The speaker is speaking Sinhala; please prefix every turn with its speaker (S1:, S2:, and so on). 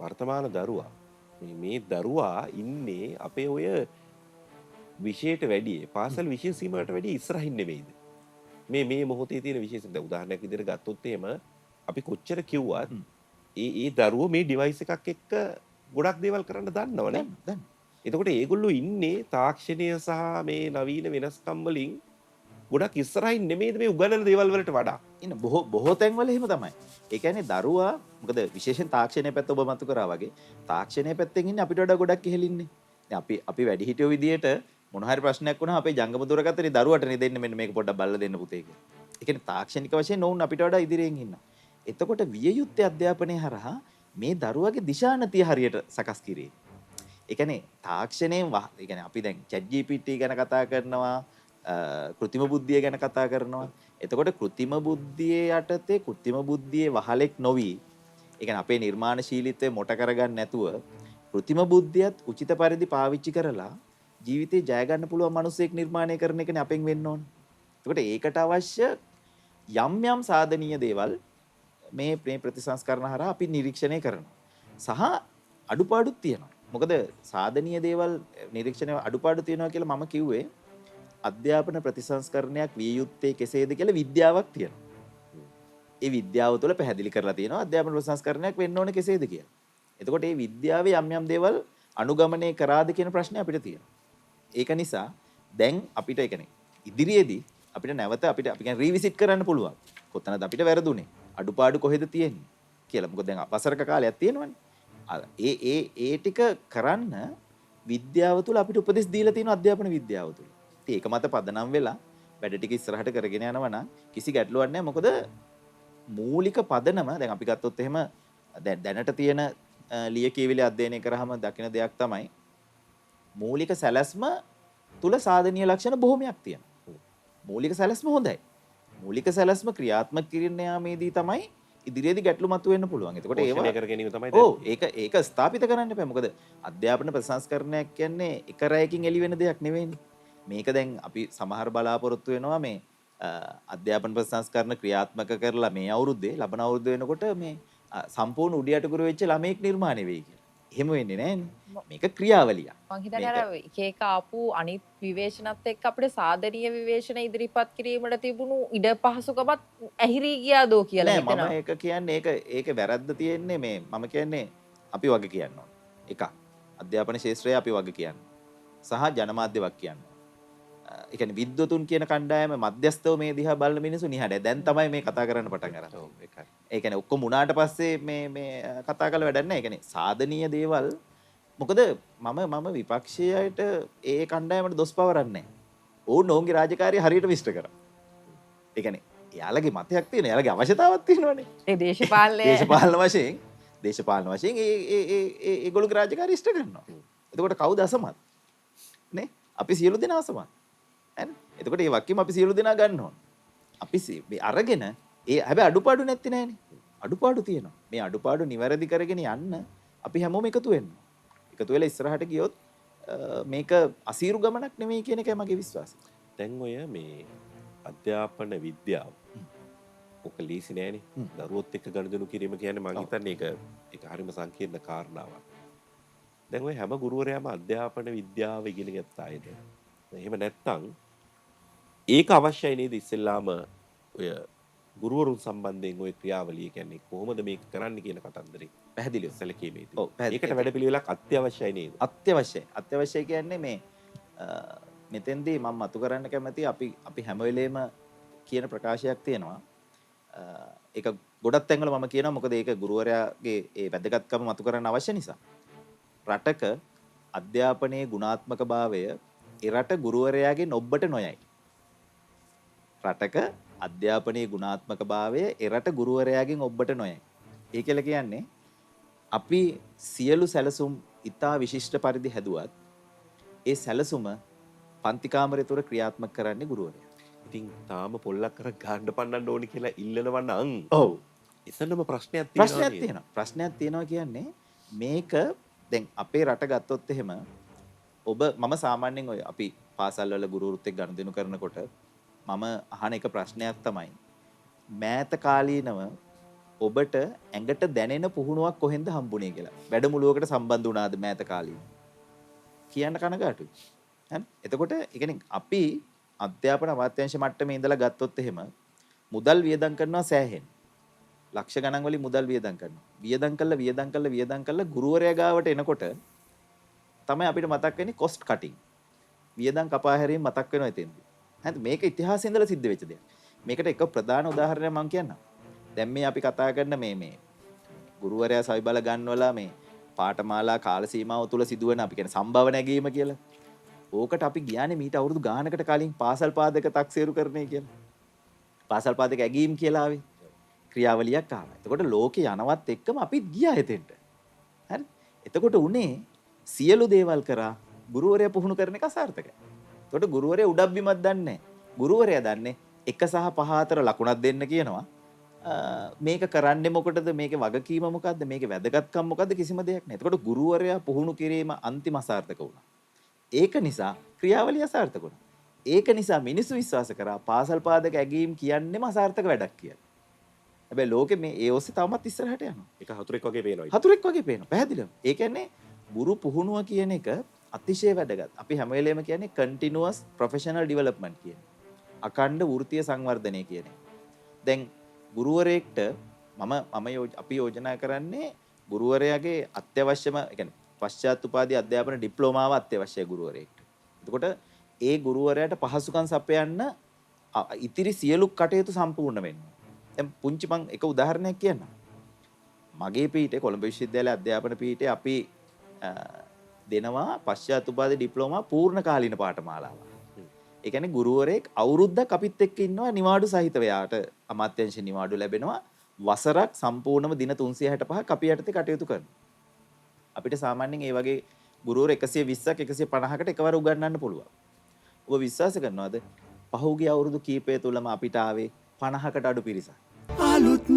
S1: වර්තමාන දරුවා මේ දරුවා ඉන්නේ අපේ ඔය විෂයට වැඩිය පාසල් විෂය සීමාවට වැඩිය ඉස්සරහින් නෙමෙයිද? මේ මොහොතේ තියෙන විශේෂ දැන් උදාහරණයක් විදිහට ගත්තොත් එහෙම අපි කොච්චර කිව්වත් ඒ දරුවෝ මේ ඩිවයිස් එකක් එක්ක ගොඩක් දේවල් කරන්න දන්නවනේ.
S2: දැන්
S1: එතකොට ඒගොල්ලෝ ඉන්නේ තාක්ෂණය සහ මේ නවීන වෙනස්කම් වලින් ගොඩක් ඉස්සරහින් නෙමෙයිද මේ උගන්නන දේවල් වලට වඩා.
S2: ඉන්න බොහෝ තැන්වල එහෙම තමයි. ඒ කියන්නේ දරුවා මොකද විශේෂයෙන් තාක්ෂණය පැත්ත ඔබ මතු කරා වගේ තාක්ෂණය පැත්තෙන් ඉන්නේ අපිට වඩා ගොඩක් ඉහළින්නේ. දැන් අපි වැඩිහිටියෝ විදියට මොන හරි ප්‍රශ්නයක් වුණා අපේ ජංගම දුරකථනේ දරුවට නේ දෙන්න මෙන්න මේක පොඩ්ඩක් බලලා දෙන්න පුතේ කියලා. ඒ කියන්නේ තාක්ෂණික වශයෙන් ඔවුන් අපිට වඩා ඉදිරියෙන් ඉන්නවා. එතකොට විය යුත්තේ අධ්‍යාපනය හරහා මේ දරුවගේ දිශානතිය හරියට සකස් කිරීම. ඒ කියන්නේ තාක්ෂණයෙන් ඒ කියන්නේ අපි දැන් chat GPT ගැන කතා කරනවා කෘතිම බුද්ධිය ගැන කතා කරනවා. එතකොට කෘතිම බුද්ධියේ යටතේ කෘතිම බුද්ධියේ වහලෙක් නොවි ඒ කියන්නේ අපේ නිර්මාණශීලීත්වය මොට කරගන්න නැතුව කෘතිම බුද්ධියත් උචිත පරිදි පාවිච්චි කරලා ජීවිතේ ජය ගන්න පුළුවන් මිනිසෙක් නිර්මාණය කරන එකනේ අපෙන් වෙන්න ඕන. එතකොට ඒකට අවශ්‍ය යම් සාධනීය දේවල් මේ ප්‍රතිසංස්කරණ හරහා අපි නිරීක්ෂණය කරනවා. සහ අඩුපාඩුත් තියෙනවා. මොකද සාධනීය දේවල් නිරීක්ෂණය අඩුපාඩු තියෙනවා කියලා මම කිව්වේ අධ්‍යාපන ප්‍රතිසංස්කරණයක් විය යුත්තේ කෙසේද කියලා විද්‍යාවක් තියෙනවා. ඒ විද්‍යාව තුළ පැහැදිලි කරලා තියෙනවා අධ්‍යාපන ප්‍රතිසංස්කරණයක් වෙන්න ඕනේ කෙසේද කියලා. එතකොට මේ විද්‍යාවේ යම් දේවල් අනුගමනය කරාද කියන ප්‍රශ්නේ අපිට තියෙනවා. ඒක නිසා දැන් අපිට ඒ කියන්නේ ඉදිරියේදී අපිට නැවත අපි කියන්නේ රීවිසිට් කරන්න පුළුවන්. කොතනද අපිට වැරදුනේ? අඩුපාඩු කොහෙද තියෙන්නේ කියලා. මොකද දැන් වසරක කාලයක් තියෙනවනේ. ඒ ටික කරන්න විද්‍යාව තුළ අපිට උපදෙස් දීලා තියෙනවා අධ්‍යාපන විද්‍යාව තුළ. ඉතින් ඒක මත පදනම් වෙලා වැඩ ටික ඉස්සරහට කරගෙන යනවා නම් කිසි ගැටලුවක් නැහැ. මොකද මූලික පදනම දැන් අපි ගත්තොත් එහෙම දැනට තියෙන ලියකියවිලි අධ්‍යයනය කරාම දකින දෙයක් තමයි මූලික සැලැස්ම තුල සාධනීය ලක්ෂණ බොහොමයක් තියෙනවා. මූලික සැලැස්ම හොඳයි. මූලික සැලැස්ම ක්‍රියාත්මක කිරීම යාමේදී තමයි ඉදිරියේදී ගැටලු මතුවෙන්න පුළුවන්. එතකොට ඒවා
S1: කර ගැනීම තමයි
S2: ඔව් ඒක ස්ථාපිත කරන්න එපා. මොකද අධ්‍යාපන ප්‍රතිසංස්කරණයක් කියන්නේ එක රැයකින් එළි වෙන දෙයක් නෙවෙයිනේ. මේක දැන් අපි සමහර බලාපොරොත්තු වෙනවා මේ අධ්‍යාපන ප්‍රතිසංස්කරණ ක්‍රියාත්මක කරලා මේ අවුරුද්දේ ලබන අවුරුද්ද වෙනකොට මේ සම්පූර්ණ උඩියට ගුරු වෙච්ච ළමෙක් නිර්මාණය වෙයි කියලා. එහෙම වෙන්නේ නැහැනේ. මේක ක්‍රියාවලියක්.
S3: මං හිතන්නේ අර එක එක ආපු අනිත් විවේචනත් එක්ක අපිට සාධනීය විවේචන ඉදිරිපත් කිරීමට තිබුණු ඉඩ පහසුකමත් ඇහිරී ගියාදෝ කියලා හිතනවා.
S2: නෑ මම ඒක කියන්නේ ඒක වැරද්ද තියෙන්නේ මේ මම කියන්නේ අපි වගේ කියන්න ඕන. එකක් අධ්‍යාපන ශාස්ත්‍රය අපි වගේ කියන්න. සහ ජනමාධ්‍ය වක් කියන්න. ඒ කියන්නේ විද්වතුන් කියන කණ්ඩායම මධ්‍යස්ථව මේ දිහා බලන මිනිස්සු නිහඬයි. දැන් තමයි මේ කතා කරන්න පටන් ගන්න.
S1: ඔව් ඒකයි.
S2: ඒ කියන්නේ ඔක්කොම උනාට පස්සේ මේ කතා කරලා වැඩක් නැහැ. ඒ කියන්නේ සාධනීය දේවල් මොකද මම විපක්ෂයට ඒ කණ්ඩායමට දොස් පවරන්නේ නැහැ. ඕන් ඔවුන්ගේ රාජකාරිය හරියට විශ්ල කරා. ඒ කියන්නේ එයාලගේ මතයක් තියෙන, එයාලගේ අවශ්‍යතාවක් තියෙනවනේ.
S3: ඒ දේශපාලනය
S2: දේශපාලන වශයෙන් ඒගොල්ලෝගේ රාජකාරිය ඉෂ්ට කරනවා. එතකොට කවුද අසමත්? නේ? අපි සියලු දෙනා අසමත්. එතකොට මේ වක්කීම අපි සියලු දෙනා ගන්න ඕන. අපි අරගෙන හැබැයි අඩුපාඩු නැත්තේ නෑනේ. අඩුපාඩු තියෙනවා. මේ අඩුපාඩු නිවැරදි කරගෙන යන්න අපි හැමෝම එකතු වෙන්න. එකතු වෙලා ඉස්සරහට ගියොත් මේක අසීරු ගමනක් නෙමෙයි කියන එකයි මගේ විශ්වාසය.
S1: දැන් ඔය මේ අධ්‍යාපන විද්‍යාව ඔක ලීසි නෑනේ. දරුවොත් එක්ක ගනුදෙනු කිරීම කියන්නේ මම හිතන්නේ ඒක හරිම සංකීර්ණ කාරණාවක්. දැන් ඔය හැම ගුරුවරයාම අධ්‍යාපන විද්‍යාව ඉගෙන ගත්තායිද? එහෙම නැත්නම් ඒක අවශ්‍යයි නේද ඉස්සෙල්ලාම ඔය ගුරුවරුන් සම්බන්ධයෙන් ඔය ක්‍රියාවලිය කියන්නේ කොහොමද මේක කරන්න කියන කතන්දරේ පැහැදිලිව සැලකීමේදී.
S2: ඔව්
S1: ඒකට වැඩපිළිවෙලක් අත්‍යවශ්‍යයි නේද?
S2: අත්‍යවශ්‍යයි. අත්‍යවශ්‍යයි කියන්නේ මේ මෙතෙන්දී මම මතු කරන්න කැමති අපි හැම වෙලේම කියන ප්‍රකාශයක් තියෙනවා. ඒක ගොඩක් තැන්වල මම කියනවා මොකද ඒක ගුරුවරයාගේ ඒ වැදගත්කම මතු කරන්න අවශ්‍ය නිසා. රටක අධ්‍යාපනයේ ගුණාත්මක භාවය එරට ගුරුවරයාගෙන් ඔබට නොයයි. රටක අධ්‍යාපනයේ ගුණාත්මක භාවය එරට ගුරුවරයාගෙන් ඔබට නොයයි. ඒ කියලා කියන්නේ අපි සියලු සැලසුම් ඉතා විශිෂ්ට පරිදි හැදුවත් ඒ සැලසුම පන්ති කාමරය තුර ක්‍රියාත්මක කරන්නේ ගුරුවරයා.
S1: ඉතින් තාම පොල්ලක් කර ගන්න පන්නන්න ඕනි කියලා ඉල්ලනවා නම්
S2: ඔව්
S1: එතනම ප්‍රශ්නයක්
S2: තියෙනවා. ප්‍රශ්නයක් තියෙනවා කියන්නේ මේක දැන් අපේ රට ගත්තොත් එහෙම මම සාමාන්‍යයෙන් ඔය අපි පාසල් වල ගුරුවරුත් එක්ක ගනුදෙනු කරනකොට මම අහන එක ප්‍රශ්නයක් තමයි මෑත කාලීනව ඔබට ඇඟට දැනෙන පුහුණුවක් කොහෙන්ද හම්බුනේ කියලා. වැඩමුළුවකට සම්බන්ධ වුණාද මෑත කාලේ? කියන්න කනගාටුයි. හරි? එතකොට ඒ කියන්නේ අපි අධ්‍යාපන අමාත්‍යාංශ මට්ටමේ ඉඳලා ගත්තොත් එහෙම මුදල් වියදම් කරනවා සෑහෙන. ලක්ෂ ගණන් වලින් මුදල් වියදම් කරනවා. වියදම් කළා ගුරුවරයා ගාවට එනකොට තමයි අපිට මතක් වෙන්නේ කොස්ට් කටින්. වියදම් කපා හැරීම මතක් වෙනවා එතෙන්දී. හරිද? මේක ඉතිහාසයේ ඉඳලා සිද්ධ වෙච්ච දෙයක්. මේකට එක ප්‍රධාන උදාහරණයක් මම කියන්නම්. දැන් මේ අපි කතා කරන මේ ගුරුවරයා සවි බල ගන්නවලා මේ පාඨමාලා කාල සීමාව තුල සිදුවන අපි කියන සම්භව නැගීම කියලා. ඕකට අපි ගියානේ මීට අවුරුදු ගානකට කලින් පාසල් පාදක තක්සේරු කරන්නේ කියලා. පාසල් පාදක ඇගීම් කියලා ආවේ. ක්‍රියාවලියක් ආවා. එතකොට ලෝකේ යනවත් එක්කම අපිත් ගියා එතෙන්ට. හරි? එතකොට උනේ සියලු දේවල් කරා ගුරුවරයා පුහුණු කරන එක අසාර්ථකයි. එතකොට ගුරුවරයා උඩක් බිමක් දන්නේ නැහැ. ගුරුවරයා දන්නේ 1 සහ 5 අතර ලකුණක් දෙන්න කියනවා. මේක කරන්නේ මොකටද? මේකේ වගකීම මොකද්ද? මේකේ වැදගත්කම මොකද්ද? කිසිම දෙයක් නැහැ. එතකොට ගුරුවරයා පුහුණු කිරීම අන්තිම අසාර්ථක වුණා. ඒක නිසා ක්‍රියාවලිය අසාර්ථක වුණා. ඒක නිසා මිනිස්සු විශ්වාස කරා පාසල් පාදක ඇගීම් කියන්නේම අසාර්ථක වැඩක් කියලා. හැබැයි ලෝකෙ මේ ඒ ඔස්සේ තාමත් ඉස්සරහට යනවා.
S1: ඒක හතුරෙක් වගේ පේනවා.
S2: හතුරෙක් වගේ පේනවා. පැහැදිලිව. ඒ කියන්නේ ගුරු පුහුණුව කියන එක අතිශය වැදගත්. අපි හැම වෙලේම කියන්නේ continuous professional development කියන්නේ. අඛණ්ඩ වෘත්තීය සංවර්ධනය කියන්නේ. දැන් ගුරුවරයෙක්ට අපි යෝජනා කරන්නේ ගුරුවරයාගේ අත්‍යවශ්‍යම ඒ කියන්නේ පශ්චාත් උපාධි අධ්‍යාපන ඩිප්ලෝමාව අත්‍යවශ්‍යයි ගුරුවරයෙක්ට. එතකොට ඒ ගුරුවරයාට පහසුකම් සපයන්න ඉතිරි සියලු කටයුතු සම්පූර්ණ වෙන්න. දැන් පුංචි මං එක උදාහරණයක් කියන්නම්. මගේ පීඨේ කොළඹ විශ්වවිද්‍යාලයේ අධ්‍යාපන පීඨේ අපි දෙනවා පශ්චාත් උපාධි ඩිප්ලෝමා පූර්ණ කාලීන පාඨමාලාව. ඒ කියන්නේ ගුරුවරයෙක් අවුරුද්දක් අපිත් එක්ක ඉන්නවා නිවාඩු සහිතව. යාට අමාත්‍යාංශ නිවාඩු ලැබෙනවා. වසරක් සම්පූර්ණම දින 365ක් අපි යටතේ කටයුතු කරනවා. අපිට සාමාන්‍යයෙන් ඒ වගේ ගුරුවරු 120ක් 150කට එකවර උගන්වන්න පුළුවන්. ඔබ විශ්වාස කරනවද? පහුගිය අවුරුදු කීපය තුලම අපිට ආවේ 50කට අඩු පිරිසක්.
S4: අලුත්